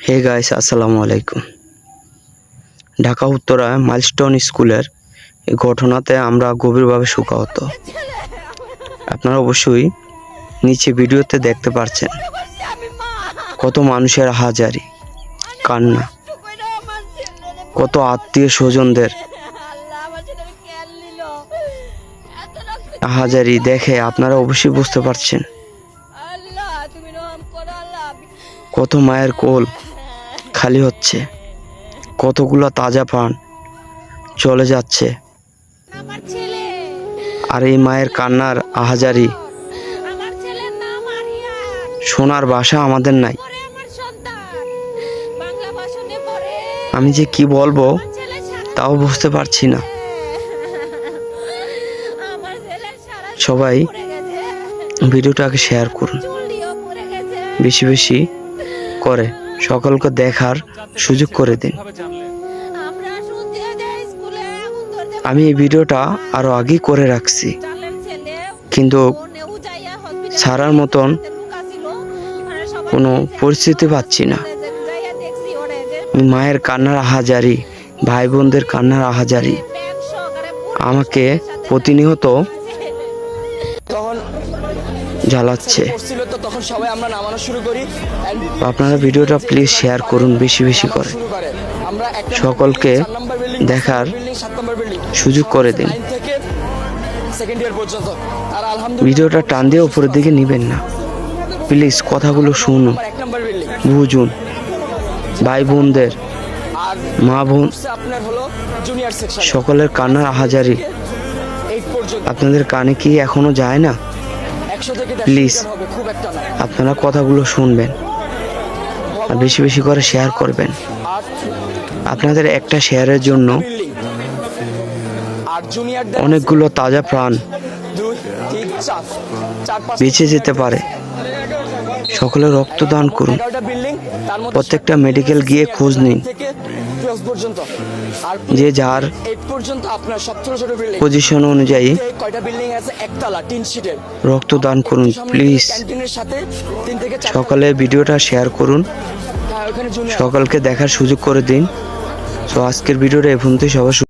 Hey guys, আসসালামু আলাইকুম। Dhaka Uttara milestone স্কুলের এই ঘটনাতে আমরা গভীরভাবে শোকাহত। আপনারা অবশ্যই নিচে ভিডিওতে দেখতে পাচ্ছেন কত মানুষের হাজারি কান্না, কত আত্মীয় স্বজনদের হাজারি দেখে আপনারা অবশ্যই বুঝতে পারছেন কত মায়ের কোল খালি হচ্ছে, কতগুলো তাজা প্রাণ চলে যাচ্ছে। আর এই মায়ের কান্নার আহাজারি শোনার ভাষা আমাদের নাই। আমি যে কি বলবো তাও বুঝতে পারছি না। সবাই ভিডিওটাকে শেয়ার করুন, বেশি বেশি করে সকলকে দেখার সুযোগ করে দিন। আমি এই ভিডিওটা আরো আগেই করে রাখছি, কিন্তু ছাড়ার মতন কোনো পরিস্থিতি পাচ্ছি না। মায়ের কান্নার আহাজারি, ভাই বোনদের কান্নার আহাজারি আমাকে প্রতিনিয়ত জ্বালাচ্ছে। আপনারা ভিডিওটা প্লিজ শেয়ার করুন বেশি বেশি করে, সকলকে দেখার সুযোগ করে দিন। ভিডিওটা টান দিয়ে উপরের দিকে নিবেন না, প্লিজ কথাগুলো শুনুন, বুঝুন। ভাই বোনদের, মা বোন সকলের কান্নার আহাজারি আপনাদের কানে কি এখনো যায় না? প্লিজ আপনারা কথাগুলো শুনবেন আর বেশি বেশি করে শেয়ার করবেন। আপনাদের একটা শেয়ারের জন্য অনেকগুলো তাজা প্রাণ বেঁচে যেতে পারে। সকলে রক্তদান করুন, প্রত্যেকটা মেডিকেল গিয়ে খোঁজ নিন, যে যার পজিশন অনুযায়ী রক্তদান করুন। প্লিজ সকালে ভিডিওটা শেয়ার করুন, সকলকে দেখার সুযোগ করে দিন। তো আজকের ভিডিওটা এই পর্যন্তই। সবার